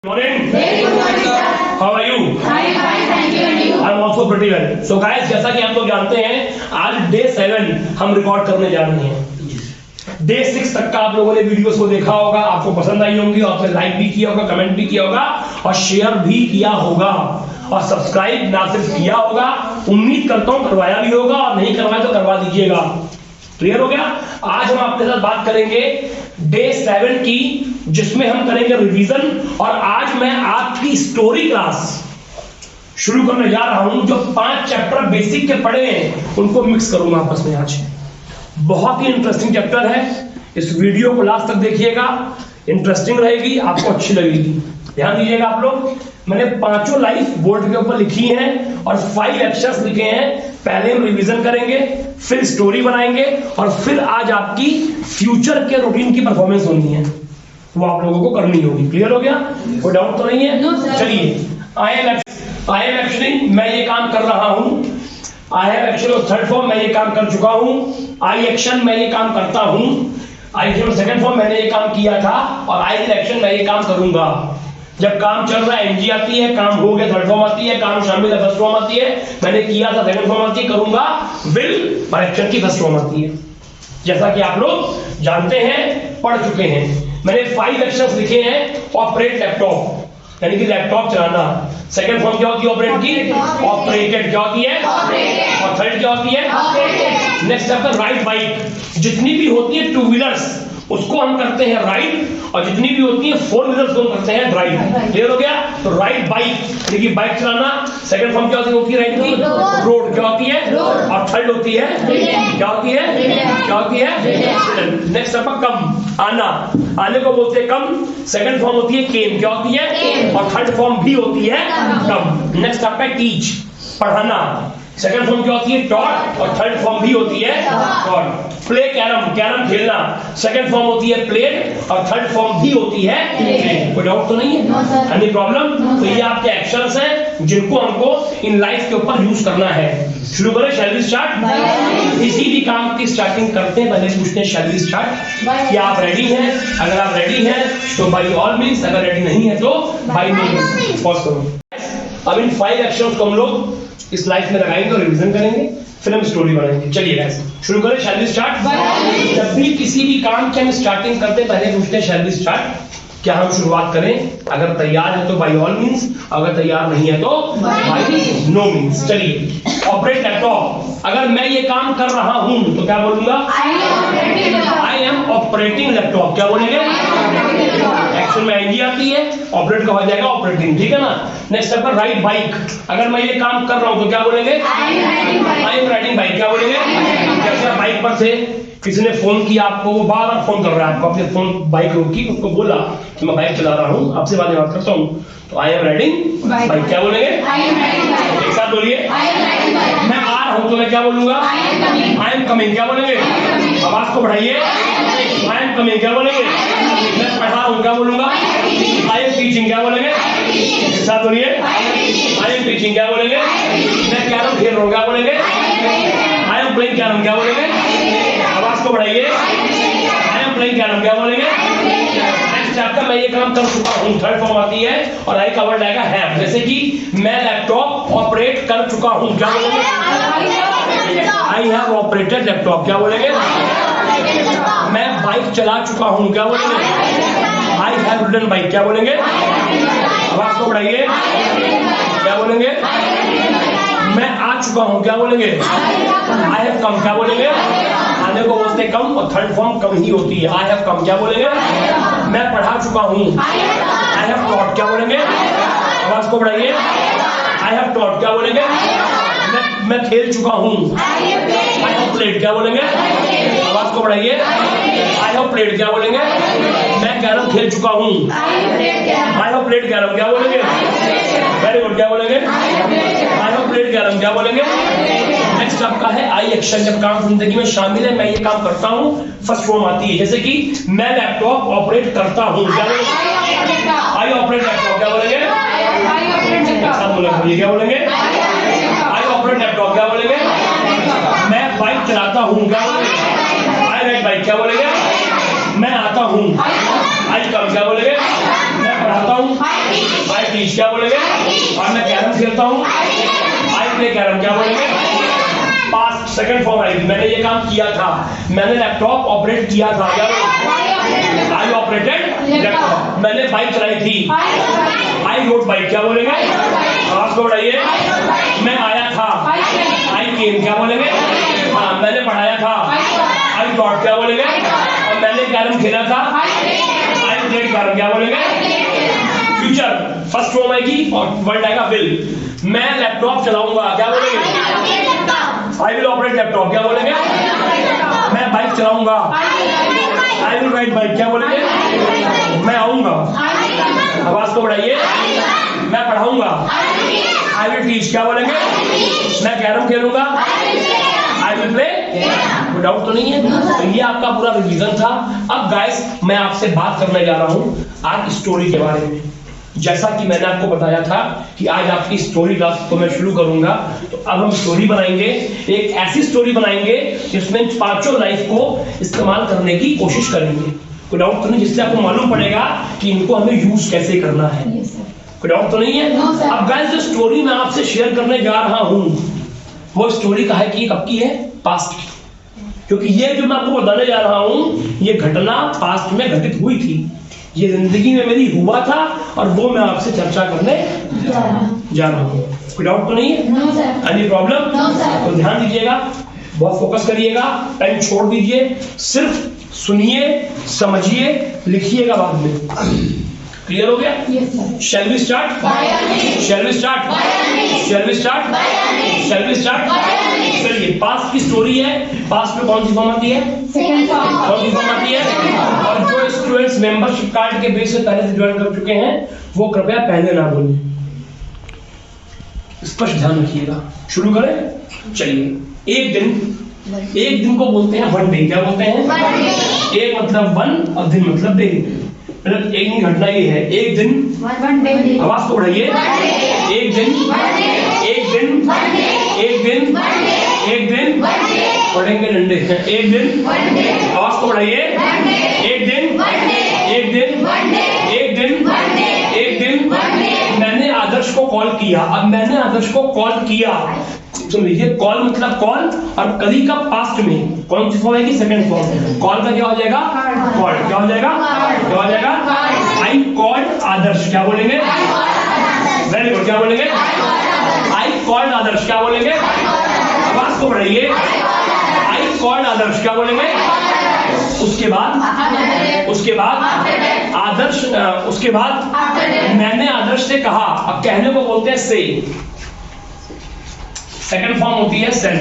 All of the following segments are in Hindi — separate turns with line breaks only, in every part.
Morning. Very good morning, sir. How are you? I am fine, thank you. And you? I am also pretty well. So guys, जैसा कि हम लोग जानते हैं, आज डे 7 हम रिकॉर्ड करने जा रहे हैं। डे 6 तक का आप लोगों ने वीडियोस को देखा होगा, आपको पसंद आई होंगी, आपने लाइक भी किया होगा, कमेंट भी किया होगा और शेयर भी किया होगा और सब्सक्राइब ना सिर्फ किया होगा, उम्मीद करता हूँ करवाया भी होगा और नहीं करवाया तो करवा दीजिएगा। क्लियर हो गया? आज हम आपके साथ बात करेंगे डे 7 की, जिसमें हम करेंगे रिवीजन और आज मैं आपकी स्टोरी क्लास शुरू करने जा रहा हूं। जो 5 चैप्टर बेसिक के पढ़े हैं उनको मिक्स करूंगा आपस में। आज बहुत ही इंटरेस्टिंग चैप्टर है, इस वीडियो को लास्ट तक देखिएगा, इंटरेस्टिंग रहेगी, आपको अच्छी लगेगी। ध्यान दीजिएगा आप लोग, मैंने 5 लाइफ बोर्ड के ऊपर लिखी हैं और 5 एक्शंस लिखे हैं। पहले हम रिवीजन करेंगे, फिर स्टोरी बनाएंगे और फिर आज आपकी फ्यूचर के रूटीन की परफॉर्मेंस होनी है, वो आप लोगों को करनी होगी। क्लियर हो गया? कोई डाउट तो नहीं है? चलिए, आई एम एक्चुअली मैं ये काम कर रहा हूं। I have actually third form मैं ये काम कर चुका हूं। आई एक्शन मैं ये काम करता हूं। आई सेकंड फॉर्म मैंने ये काम किया था और आई एक्शन मैं ये काम करूंगा। जब काम चल रहा है एनजी आती है, काम हो गया थर्ड फॉर्म आती है, काम शामिल है फर्स्ट फॉर्म आती है, मैंने किया था सेकंड फॉर्म आती है, करूंगा विल और एक्शन की फर्स्ट फॉर्म आती है। जैसा कि आप लोग जानते हैं, पढ़ चुके हैं। मैंने 5 एक्शंस लिखे हैं। ऑपरेट लैपटॉप यानी कि लैपटॉप चलाना। सेकंड फॉर्म क्या होती है ऑपरेट की? ऑपरेटेड क्या होती है? और थर्ड क्या होती है? नेक्स्ट आपका राइड बाइक। जितनी भी होती है 2 व्हीलर्स उसको हम करते हैं राइड और जितनी भी होती है 4 व्हीलर्स को हम करते हैं ड्राइव। क्लियर हो गया? तो राइड बाइक यानी कि बाइक चलाना। सेकंड फॉर्म क्या होती है राइड की? रोड क्या होती है? और थर्ड होती है क्या होती है? क्या होती है? नेक्स्ट आपका कम, आना। आने को बोलते हैं कम। सेकंड फॉर्म होती है केम, क्या होती है? और थर्ड फॉर्म भी होती है कम। नेक्स्ट आपका टीच, पढ़ाना। सेकंड फॉर्म क्या होती है? टॉट और थर्ड फॉर्म भी होती है टॉट। प्ले कैरम, कैरम खेलना। सेकंड फॉर्म होती है प्लेड और थर्ड फॉर्म भी होती है प्ले। कोई डाउट तो नहीं है? Any problem? तो ये आपके एक्शंस हैं जिनको हमको इन लाइफ के ऊपर यूज करना है। शुरू करें? Shall we start? किसी भी काम की स्टार्टिंग करते हैं पहले पूछते हैं शैल वी स्टार्ट? क्या आप रेडी हैं? अगर आप रेडी हैं तो बाय ऑल मींस, अगर रेडी नहीं है तो बाय नो मींस। पॉज करो। अब इन 5 एक्शंस को हम लोग इस लाइफ में लगाएंगे और रिवीजन करेंगे, फिर हम स्टोरी बनाएंगे। चलिए गाइस शुरू करें। Shall we start? जब भी किसी भी काम की हम स्टार्टिंग करते हैं पहले पूछते हैं शैल वी स्टार्ट? क्या हम शुरुआत करें? अगर तैयार है तो बाय ऑल मींस, अगर तैयार नहीं है तो बाय नो मींस। चलिए, ऑपरेट लैपटॉप। अगर मैं ये काम कर रहा हूं तो क्या बोलूंगा? I am operating laptop. क्या बोलेंगे? एक्शन में आईडी आती है, ऑपरेट का हो जाएगा ऑपरेटिंग। ठीक है ना? नेक्स्ट स्टेप पर राइड बाइक। अगर मैं ये काम कर रहा हूं तो क्या बोलेंगे? I am riding bike. क्या बोलेंगे? जैसे बाइक पर से किसी ने फोन किया आपको, वो बार बार फोन कर रहा है आपको, अपने फोन बाइक रोकी, उसको बोला कि मैं बाइक चला रहा हूँ, आपसे बात करता हूँ, तो आई एम राइडिंग बाइक। क्या बोलेंगे? एक साथ बोलिए। मैं आ रहा हूँ तो मैं क्या बोलूंगा? I am coming. क्या बोलेंगे? आवाज को बढ़ाइए। I am coming. क्या बोलेंगे? मैं पढ़ा रहा हूँ, क्या बोलूंगा? I am teaching. क्या बोलेंगे? एक साथ बोलिए। I am teaching. क्या बोलेंगे? मैं कैरम खेल रहा हूँ, क्या बोलेंगे? I am playing carrom. क्या बोलेंगे? आवाज को बढ़ाइए। I am playing carrom. क्या बोलेंगे? नेक्स्ट आपका मैं ये काम कर चुका हूँ, थर्ड फॉर्म आती है और आई का वर्ड आएगा हैव। जैसे कि मैं लैपटॉप ऑपरेट कर चुका हूँ, क्या बोलेंगे? I have operated laptop. क्या बोलेंगे? मैं बाइक चला चुका हूँ, क्या बोलेंगे? I have ridden bike. क्या बोलेंगे? आवाज को बढ़ाइए। क्या बोलेंगे? मैं आ चुका हूँ, क्या बोलेंगे? I have come. क्या बोलेंगे? आने को बोलते कम और थर्ड फॉर्म कम ही होती है। I have come. क्या बोलेंगे? मैं पढ़ा चुका हूँ, आई हैव टॉट। क्या बोलेंगे? आवाज को बढ़ाइए। I have taught. क्या बोलेंगे? मैं खेल चुका हूँ, आई हैव प्लेड। क्या बोलेंगे? आवाज को बढ़ाइए। I have played. क्या बोलेंगे? मैं कैरम खेल चुका हूँ, आई हैव प्लेड कैरम। क्या बोलेंगे? Very good. क्या बोलेंगे? I have played carrom. क्या बोलेंगे? नेक्स्ट आपका है आई एक्शन। जब काम जिंदगी में शामिल है, मैं ये काम करता हूँ, फर्स्ट फॉर्म आती है। जैसे कि मैं लैपटॉप ऑपरेट करता हूँ, क्या बोलेंगे? I operate laptop. क्या बोलेंगे? क्या बोलेंगे? I operate laptop. क्या बोलेंगे? मैं बाइक चलाता हूँ, क्या बोलेंगे? I ride bike. क्या बोलेंगे? मैं आता हूँ, आई कम। क्या बोलेंगे? मैं पढ़ाता हूँ, आई टीच क्या बोलेंगे, और मैं कैरम खेलता हूँ, आई प्ले कैरम क्या बोलेंगे, पास्ट सेकंड फॉर्म आएगी, मैंने ये काम किया था, मैंने लैपटॉप ऑपरेट किया था, क्या बोलेंगे, आई ऑपरेटेड लैपटॉप, मैंने बाइक चलाई थी, आई रोड बाइक क्या बोलेंगे, आवाज को बढ़ाइए, मैं आया था, आई केम क्या बोलेंगे, हाँ मैंने पढ़ाया था, आई टॉट क्या बोलेंगे, और मैंने कैरम खेला था, आई प्लेड कैरम क्या बोलेंगे, फ्यूचर फर्स्ट फॉर्म आएगी और वर्ड आएगा विल, मैं लैपटॉप चलाऊंगा क्या बोलेंगे, आई विल ऑपरेट लैपटॉप क्या बोलेंगे, मैं बाइक चलाऊंगा, आई विल राइड बाइक क्या बोलेंगे, मैं आऊंगा, आवाज को बढ़ाइए, मैं पढ़ाऊंगा, आई विल टीच क्या बोलेंगे, मैं कैरम खेलूंगा, आई विल प्ले, कोई डाउट तो नहीं है। तो ये आपका पूरा रिवीजन था। अब गाइस मैं आपसे बात करने जा रहा हूं आज स्टोरी के बारे में। जैसा कि मैंने आपको बताया था कि आज आपकी स्टोरी क्लास को मैं शुरू करूंगा, तो अब हम स्टोरी बनाएंगे, एक ऐसी स्टोरी बनाएंगे जिसमें पांचों लाइफ को इस्तेमाल करने की कोशिश करेंगे। कोई डाउट तो नहीं, जिससे आपको मालूम पड़ेगा कि इनको हमें यूज कैसे करना है। कोई डाउट तो नहीं है। अब गाइस जो स्टोरी मैं आपसे शेयर करने जा रहा हूं वो स्टोरी का है कि कब की है, पास्ट की, क्योंकि ये जो मैं आपको बताने जा रहा हूं ये घटना पास्ट में घटित हुई थी, ये जिंदगी में मेरी हुआ था और वो मैं आपसे चर्चा करने जा रहा हूँ। कोई डाउट तो नहीं है? Any problem? तो ध्यान दीजिएगा, बहुत फोकस करिएगा, पेन छोड़ दीजिए, सिर्फ सुनिए, समझिए, लिखिएगा बाद में। क्लियर हो गया? Shall we start? Shall we start? Shall we start? Shall we start? चलिए, पास्ट की स्टोरी है। पास्ट में कौन सी फॉर्म आती है?
Second form.
कौन सी फॉर्म आती है? और जो स्टूडेंट्स मेंबरशिप कार्ड के बेस से पहले से ज्वाइन कर चुके हैं वो कृपया पहले ना बोलें, स्पष्ट ध्यान रखिएगा। शुरू करें? चलिए, एक दिन को बोलते हैं वन डे। क्या बोलते हैं? एक मतलब वन और दिन मतलब डे। मतलब एक दिन घटना ये है, एक दिन, आवाज को बढ़ाइए, एक दिन, एक दिन, एक दिन, एक दिन, पढ़ेंगे डंडे, एक दिन, आवाज को बढ़ाइए, एक दिन, एक दिन, एक दिन, एक दिन, मैंने आदर्श को कॉल किया। अब मैंने आदर्श को कॉल किया, सुन लीजिए, कॉल मतलब कॉल, और कभी का पास्ट में कौन सी फॉर्म है कि सेकंड फॉर्म। कॉल का क्या हो जाएगा? कॉल। क्या हो जाएगा? क्या हो जाएगा? आई कॉल्ड आदर्श। क्या बोलेंगे? Very good. क्या बोलेंगे? आई कॉल्ड आदर्श। क्या बोलेंगे? आवाज को बढ़ाइए, आई कॉल्ड आदर्श। क्या बोलेंगे? उसके बाद, उसके बाद आदर्श, उसके बाद मैंने आदर्श से कहा। अब कहने को बोलते हैं से, सेकंड फॉर्म होती है सेंड,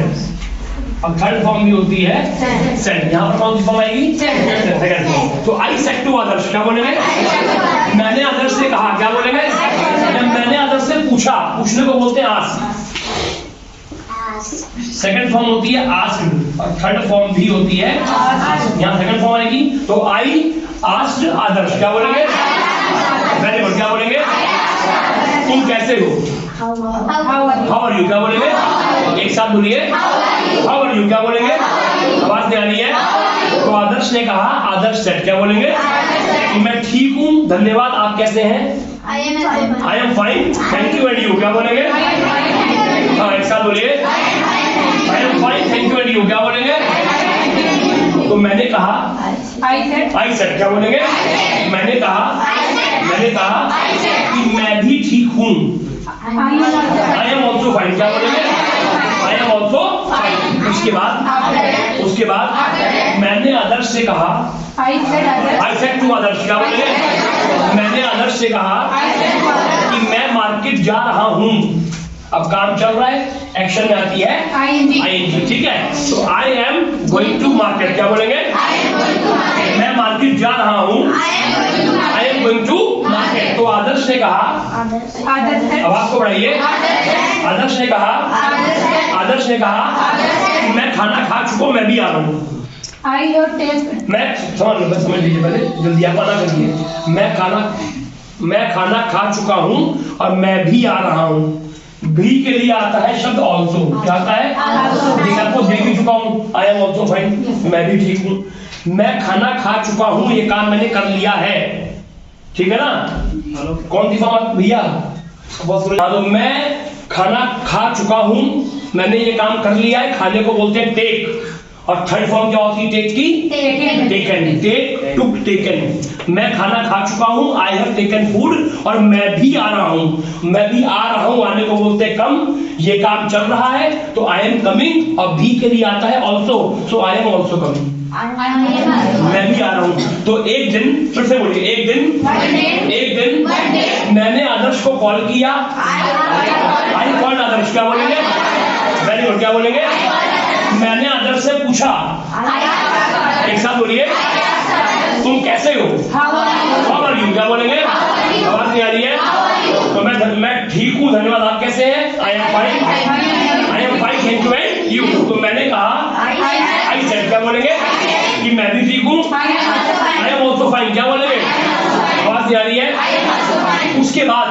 और थर्ड फॉर्म भी होती है सेंड। यहाँ पर कौन सी फॉर्म आएगी? Second form. तो आई सेड टू आदर्श। क्या बोलेंगे? मैंने आदर्श से कहा। क्या बोलेंगे? जब मैंने आदर्श से पूछा, पूछने को बोलते हैं आस्क। सेकंड फॉर्म होती है आस्क्ड, और थर्ड फॉर्म भी होती है यहाँ सेकंड फॉर्म आएगी। तो आई आस्क्ड आदर्श। क्या बोलेंगे? Very good. क्या बोलेंगे? तुम कैसे हो? How are you. क्या बोलेंगे? एक साथ बोलिए, हाउ आर यू। क्या बोलेंगे? आवाज नहीं आ रही है। तो आदर्श ने कहा, आदर्श सेड। क्या बोलेंगे? मैं ठीक हूँ, धन्यवाद। आप कैसे हैं? आई am fine, thank you and you. क्या बोलेंगे? हाँ, एक साथ बोलिए, आई am fine, thank you and you. क्या बोलेंगे? तो मैंने कहा, आई सेड। क्या बोलेंगे? मैंने कहा, मैंने कहा कि मैं भी ठीक हूँ। I am also fine. क्या बोलेंगे? I am also fine. उसके बाद, उसके बाद मैंने आदर्श से कहा, आई सेड टू आदर्श। क्या बोलेंगे? मैंने आदर्श से कहा कि मैं मार्केट जा रहा हूँ। अब काम चल रहा है, एक्शन में आती है आईएनजी। ठीक है, तो I am going to market. क्या बोलेंगे? मैं मार्केट जा रहा हूँ, I am going to market. तो आदर्श ने कहा, आवाज को बढ़ाइए, आदर्श ने कहा, आदर्श ने कहा कि मैं खाना खा चुका हूँ, मैं भी आ रहा हूँ। मैं समझ लीजिए, पहले जल्दी आप ना करिए। मैं खाना खा चुका हूँ और मैं भी आ रहा हूँ। भी के लिए आता है शब्द ऑल्सो। क्या आता है? आपको देख भी चुका हूँ, आई एम ऑल्सो फाइन, मैं भी ठीक हूँ। मैं खाना खा चुका हूँ, ये काम मैंने कर लिया है। ठीक है ना? कौन सी फॉर्म भैया? हाँ, तो मैं खाना खा चुका हूँ, मैंने ये काम कर लिया है, खाने को बोलते हैं टेक। और थर्ड फॉर्म क्या होती है टेक की? टेकन। टेक, टुक, टेकन। मैं खाना खा चुका हूँ, आई हैव टेकन फूड, और मैं भी आ रहा हूँ। मैं भी आ रहा हूँ आने को बोलते हैं कम, ये काम चल रहा है तो आई एम कमिंग, और भी के लिए आता है also, so I am also coming. मैं भी आ रहा हूँ। तो एक दिन, फिर से बोलिए, एक दिन मैंने आदर्श को कॉल किया, आई कॉल्ड आदर्श। क्या बोलेंगे? Very good. क्या बोलेंगे? मैंने आदर्श से पूछा, एक साथ बोलिए, तुम कैसे हो? How are you? क्या बोलेंगे? आवाज नहीं आ रही है? तो मैं ठीक हूँ, धन्यवाद। आप कैसे हैं? आई am fine, thank you and you. तो मैंने कहा, आई सेड, क्या बोलेंगे? कि मैं भी ठीक हूँ, आई एम ऑल्सो फाइन। क्या बोलेंगे? आवाज नहीं आ रही है? उसके बाद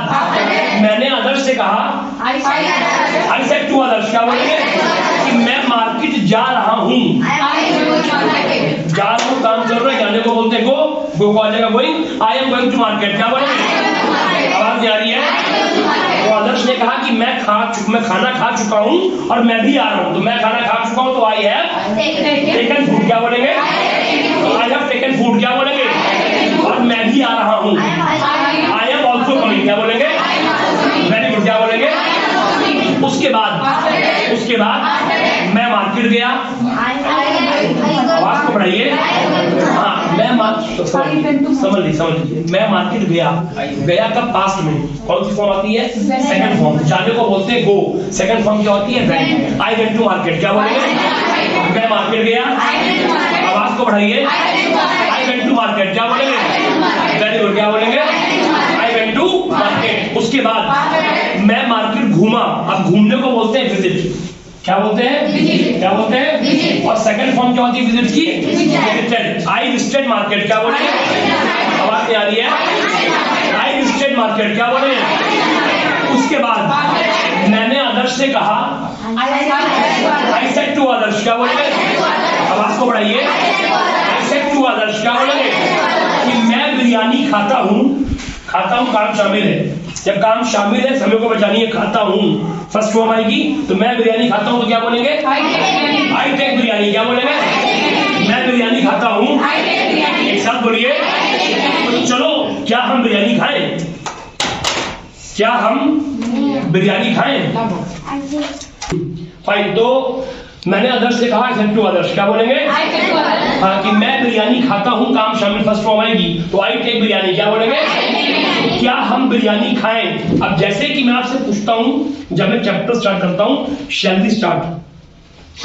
मैंने आदर्श से कहा, आई सेड टू आदर्श। क्या बोलेंगे? कि मैं मार्केट जा रहा हूँ, काम चल रहा है, जाने को बोलते हैं गो को आ जाएगा going. I am going to market. क्या बोलेंगे? आवाज नहीं आ रही है? तो आदर्श ने कहा कि मैं खाना खा चुका हूँ और मैं भी आ रहा हूँ। तो मैं खाना खा चुका हूँ तो आई हैव टेकन फूड। क्या बोलेंगे? I have taken food. क्या बोलेंगे? और मैं भी आ रहा हूँ, आई एम ऑल्सो कमिंग। क्या बोलेंगे? Very good. क्या बोलेंगे? उसके बाद मैं मार्केट गया, आवाज को बढ़ाइए। हाँ, समझ लीजिए, मैं मार्केट गया कब? पास्ट में। कौन सी फॉर्म आती है? Second form. जाने को बोलते हैं गो, सेकंड फॉर्म क्या होती है? Went. I went to market. क्या बोलेंगे? मैं मार्केट गया, आवाज को बढ़ाइए, आई वेंट टू मार्केट। क्या बोलेंगे? Very good. क्या बोलेंगे? I went to market. उसके बाद मैं मार्केट घूमा। अब घूमने को बोलते हैं विजिट। क्या बोलते हैं? विजिट। क्या बोलते हैं? विजिट। और सेकंड फॉर्म क्या होती है विजिट की? विजिटेड। I visited market. क्या बोलेंगे? आवाज नहीं आ रही है? I visited market. क्या बोलेंगे? उसके बाद मैंने आदर्श से कहा, आई सेड टू आदर्श। क्या बोलेंगे? आवाज को बढ़ाइए, आई सेड टू आदर्श। क्या बोलेंगे? कि मैं बिरयानी खाता हूँ काम शामिल है। जब काम शामिल है, समय को बचानी है, खाता हूँ फर्स्ट फॉर्म आएगी। तो मैं बिरयानी खाता हूँ तो क्या बोलेंगे? I take biryani. क्या बोलेंगे? मैं बिरयानी खाता हूँ, एक साथ बोलिए। तो चलो, क्या हम बिरयानी खाएं? क्या हम बिरयानी खाएं? फाइन। तो मैंने आदर्श से कहा, टू आदर्श। क्या बोलेंगे? हाँ, कि मैं बिरयानी खाता हूँ, काम शामिल फर्स्ट फॉर्म आएगी। तो आई टेक बिरयानी। क्या बोलेंगे? क्या हम बिरयानी खाएं? अब जैसे कि मैं आपसे पूछता हूँ, जब मैं चैप्टर स्टार्ट करता हूँ, शैल वी स्टार्ट,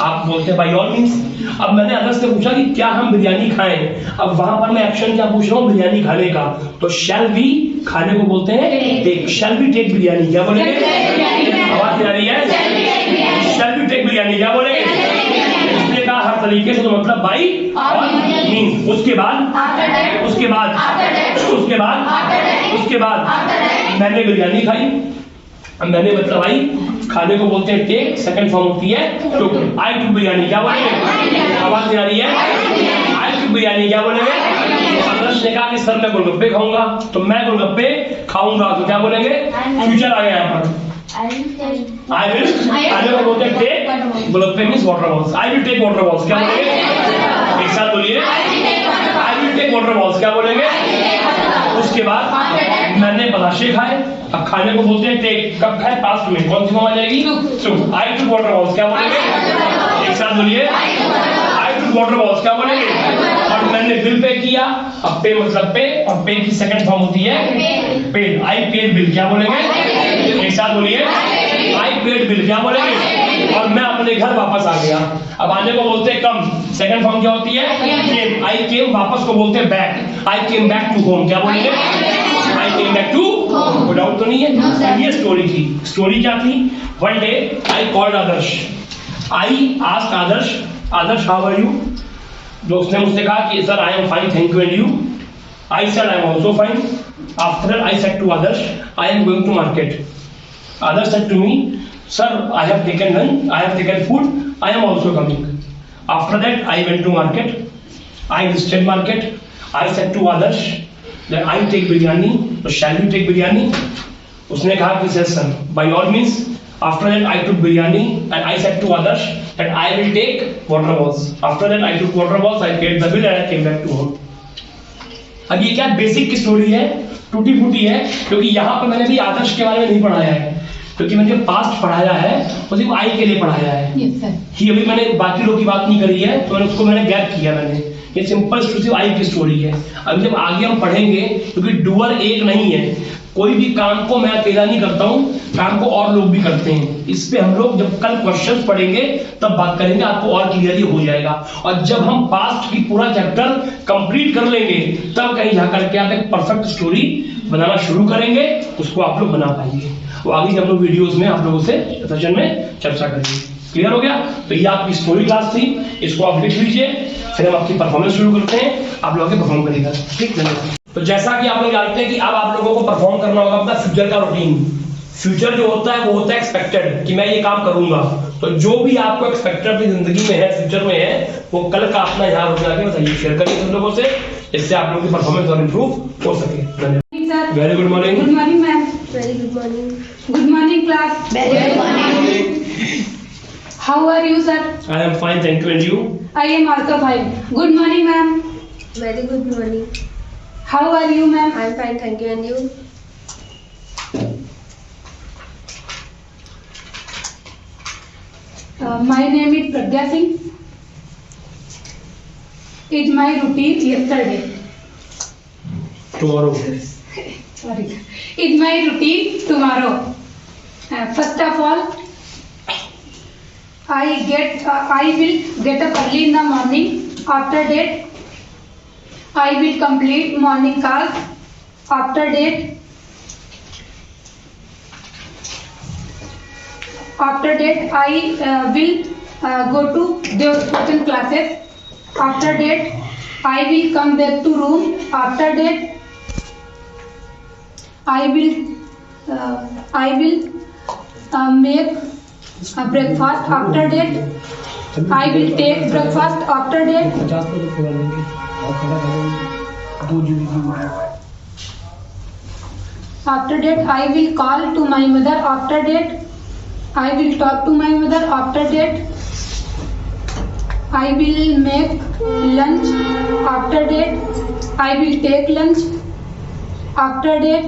आप बोलते हैं बाय ऑल मींस। अब मैंने आदर्श से पूछा कि क्या हम बिरयानी खाएं। अब वहां पर मैं एक्शन क्या पूछ रहा हूँ? बिरयानी खाने का। तो शैल वी खाने को बोलते हैं take. Shall we take biryani. क्या बोलेंगे? आवाज नहीं आ रही है? Shall we take biryani. क्या बोलेंगे? इसने कहा हर तरीके से, तो मतलब बाई और मींस। उसके बाद मैंने बिरयानी खाई। मैंने मतलब आई, खाने को बोलते हैं टेक, सेकंड फॉर्म होती है टुक। आई टुक बिरयानी। क्या बोलेंगे? आवाज नहीं आ रही है? आई टुक बिरयानी। क्या बोलेंगे? आदर्श ने कहा कि सर मैं गोलगप्पे खाऊंगा, तो मैं गोलगप्पे खाऊंगा। तो क्या बोलेंगे? फ्यूचर आ गया यहाँ पर। I will बोलते हैं take, golgappe means water balls. I will take water balls। क्या बोलेंगे? एक साथ बोलिए, I will take water balls। क्या बोलेंगे? उसके बाद मैंने बताशे खाए। अब खाने को बोलते हैं टेक, कब खाए? पास्ट में। कौन सी फॉर्म आ जाएगी? I took water balls। क्या बोलेंगे? एक साथ बोलिए, I took water balls। क्या बोलेंगे? और मैंने बिल पे किया। अब पे मतलब पे, और पे की सेकंड फॉर्म होती है पेड। I paid bill। क्या बोलेंगे? एक साथ बोलिए, I paid bill। क्या बोलेंगे? और मैं अपने घर वापस आ गया। अब आने को बोलते हैं कम, सेकंड फॉर्म क्या होती है? केम। I came, वापस को बोलते हैं back. I came back to home। क्या बोलेंगे? I came back to home। कोई डाउट तो नहीं है? ये स्टोरी थी। स्टोरी क्या थी? One day I called Adarsh. I asked Adarsh, Adarsh how are you? जो उसने मुझसे कहा कि sir I am fine, thank you and you? I said I am also fine. After I said to Adarsh, I am going to market. Adarsh said to me, sir, I have taken lunch, I have taken food, I am also coming. After that, I went to market. I visited market. I said to Adarsh that I take biryani तो शैल वी टेक बिरयानी? उसने कहा कि yes sir, by all means. After that I took biryani and I said to Adarsh that I will take water balls. After that I took water balls, I paid the bill and I came back to home. अब ये क्या बेसिक की स्टोरी है, टूटी फूटी है, क्योंकि यहाँ पर मैंने भी आदर्श के बारे में नहीं पढ़ाया है, क्योंकि मैंने जो पास्ट पढ़ाया है वो सिर्फ आई के लिए पढ़ाया है। कि अभी मैंने बाकी लोगों की बात नहीं करी है, तो मैंने उसको गैप किया। मैंने ये सिंपल सिर्फ आई की स्टोरी है। अभी जब आगे हम पढ़ेंगे, क्योंकि डूअर एक नहीं है, कोई भी काम को मैं अकेला नहीं करता हूँ, काम को और लोग भी करते हैं। इस पे हम लोग जब कल क्वेश्चंस पढ़ेंगे तब बात करेंगे, आपको और क्लियरली हो जाएगा। और जब हम पास्ट की पूरा चैप्टर कंप्लीट कर लेंगे, तब कहीं जाकर के आप एक परफेक्ट स्टोरी बनाना शुरू करेंगे, उसको आप लोग बना पाएंगे। तो आगे हम लोग वीडियोस में आप लोगों से सेशन में चर्चा करेंगे। क्लियर हो गया? तो ये आपकी स्टोरी क्लास थी, इसको आप लिख लीजिए, फिर हम आपकी परफॉर्मेंस शुरू करते हैं, आप लोग आगे परफॉर्म करिएगा। ठीक, धन्यवाद। तो जैसा कि आप लोग जानते हैं कि अब आप लोगों को परफॉर्म करना होगा अपना फ्यूचर का रूटीन। फ्यूचर जो होता है वो होता है एक्सपेक्टेड, कि मैं ये काम करूंगा। तो जो भी आपको एक्सपेक्टेड अपनी जिंदगी में है, फ्यूचर में है, वो कल का अपना यहाँ रुक जाके बताइए, शेयर करिए सब लोगों से, इससे आप लोगों की परफॉर्मेंस और इंप्रूव हो सके। धन्यवाद। Very good morning.
Good morning ma'am.
Very good morning.
Good morning class.
Very good morning.
How are you sir?
I am fine, thank you. And you?
I am also fine. Good morning ma'am.
Very good morning.
How are you ma'am?
I'm fine, thank you. And you?
My name is Pragya Singh. Is my routine yesterday.
Tomorrow.
Sorry. Is my routine tomorrow. First of all, I will get up early in the morning. After that, I will complete morning calls. After that, I will go to the tuition classes. After that, I will come back to room. After that, I will make breakfast. After that, I will take breakfast. After that, I will call to my mother. After that, I will talk to my mother. After that, I will make lunch. After that, I will take lunch. After that,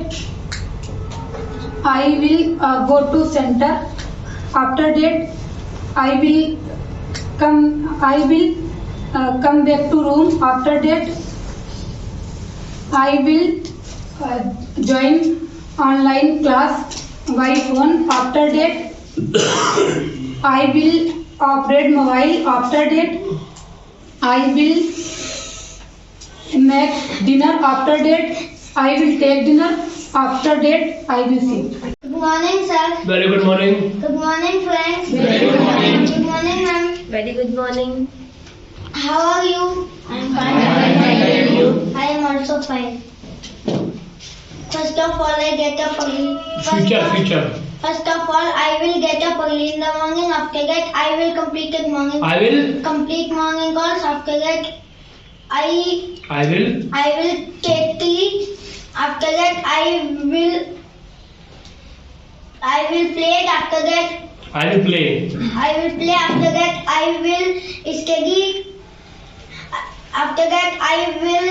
I will go to center. After that, I will come back to room. After that, I will join online class by phone. After that, I will operate mobile. After that, I will make dinner. After that, I will take dinner. After that, I will sleep.
Good morning, sir.
Very good morning.
Good morning, friends.
Very good morning.
Good morning, ma'am.
Very good morning.
How are you?
I'm fine. Thank you.
I am also fine. First of all, I get up early.
Future.
First of all, I will get up early in the morning. After that, I will complete
I will
complete morning calls. After that, I will take tea. After that, I will play. After that,
I will play।
After that, I will study. After that, I will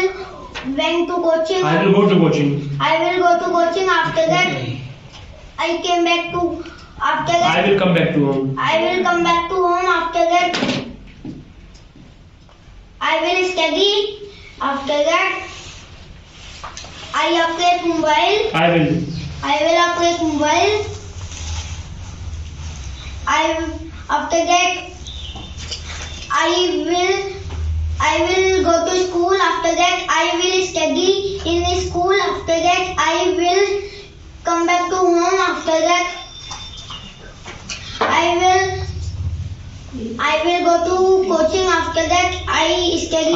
went to coaching.
I will go to coaching।
I will go to coaching. After that, I came back to. After that,
I will come back to home।
I will come back to home. After that, I will study. After that, I operate mobile.
I will
operate mobile. After that, I will go to school. After that, I will study in school. After that, I will come back to home. After that, I will go to coaching. After that, I will study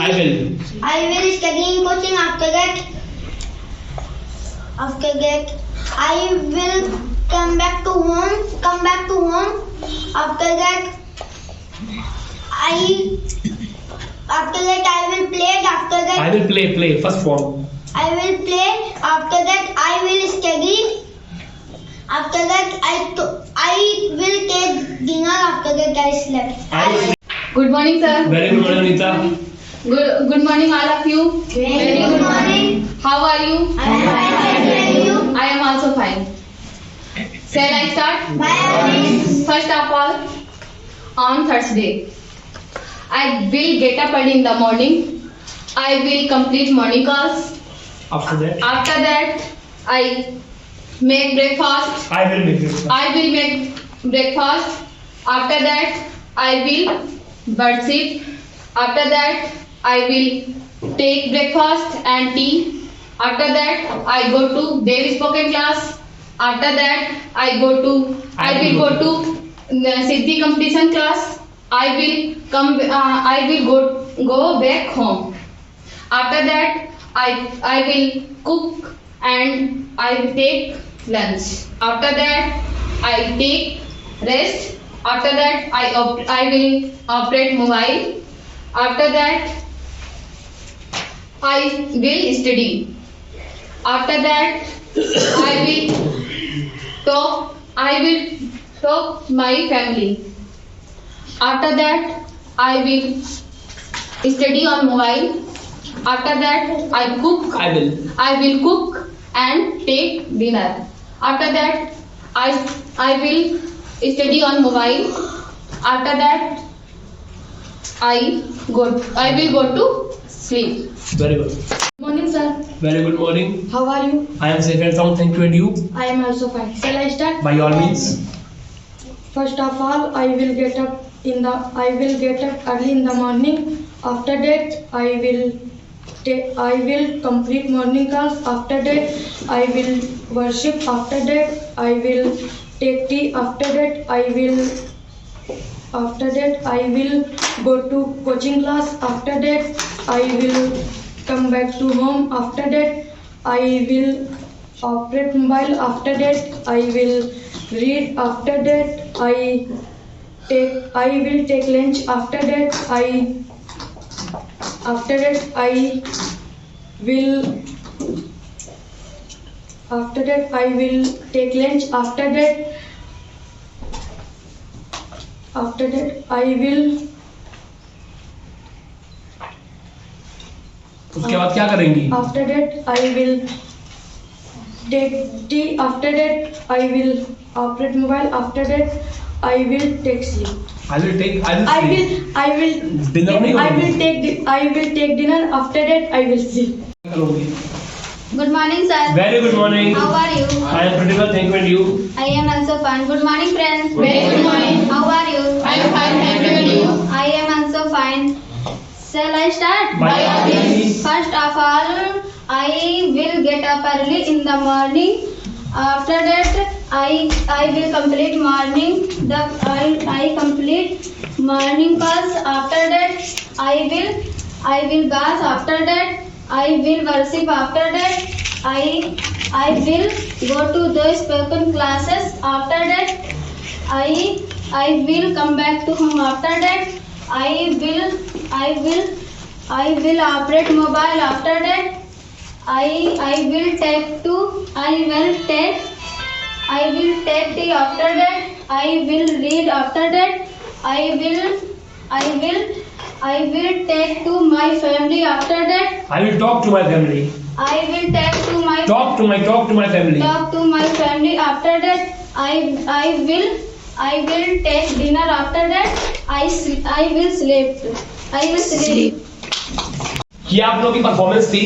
in coaching. After that, I will come back to home. After that, I will play. After that,
I will play first form।
I will play. After that, I will study. After that, I will take dinner. After that, I slept.
Good morning, sir.
Very good morning, Anita.
Good morning, all of you.
Very good morning.
How are you?
I am fine. Thank you.
I am also fine. Shall I start?
Bye.
First of all, on Thursday, I will get up early in the morning. I will complete morning calls.
After that,
After that, I make breakfast.
I will make it.
I will make breakfast. After that, I will worship. After that, I will take breakfast and tea. After that, I go to Devi spoken class. After that, I will go to Siddhi competition class. I will go back home. After that, I will cook and I will take lunch. After that, I take rest. After that, I will operate mobile. After that, I will study. After that, I will talk my family. After that, I will study on mobile. After that, I will cook and take dinner. After that, I will study on mobile. After that, I will go to sleep.
Very good.
Good morning, sir.
Very good morning.
How are you?
I am safe and sound. Thank you. And you?
I am also fine. Shall I start?
By all means.
First of all, I will get up early in the morning. After that, I will complete morning calls. After that, I will worship. After that, I will take tea. After that, I will go to coaching class. After that, I will come back to home. After that, I will operate mobile. After that, I will read. After that, I will take lunch. After that, I will take lunch. After that, I will
उसके बाद क्या करेंगी?
After that, I will take tea. After that, I will operate mobile. After that, I will take sleep.
I will sleep. Dinner नहीं करोगी?
I will take dinner. After that, I will sleep.
करोगी?
Good morning, sir.
Very good morning.
How are you?
I am pretty well. Thank you. And you?
I am also fine. Good morning, friends.
Very good morning.
How are you?
I am fine. Thank you. And you?
I am also fine. Shall I start?
By all means.
First of all, I will get up early in the morning. After that, I will complete I complete morning calls. After that, I will bath. After that, I will worship. After that, I will go to the spoken classes. After that, I will come back to home. After that, I will operate mobile. After that, I will take tea. After that, I will read. After that, I will take to my family. After that,
I will talk to my family.
I will take to my
Talk to my family.
talk to my family. After that, I will take dinner. After that, I will sleep.
ये आप लोगों की परफॉर्मेंस थी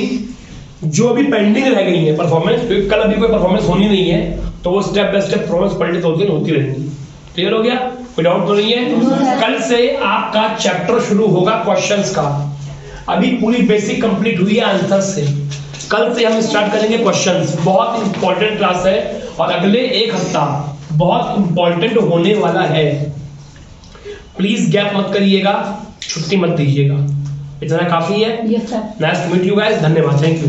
जो अभी पेंडिंग रह गई है परफॉर्मेंस, क्योंकि कल अभी कोई परफॉर्मेंस होनी नहीं है, तो वो स्टेप बाय स्टेप परफॉर्मेंस पढ़ने तो दिन होती रहेंगी। क्लियर हो गया? कोई डाउट तो नहीं है? कल से आपका चैप्टर शुरू होगा क्वेश्चंस का। अभी पूरी बेसिक कंप्लीट हुई है आंसर से, कल से हम स्टार्ट करेंगे क्वेश्चंस। बहुत इंपॉर्टेंट क्लास है और अगले एक हफ्ता बहुत इंपॉर्टेंट होने वाला है। प्लीज गैप मत करिएगा, छुट्टी मत दीजिएगा। इतना काफी है।
Yes, sir.
Nice to meet you guys. धन्यवाद। Thank you.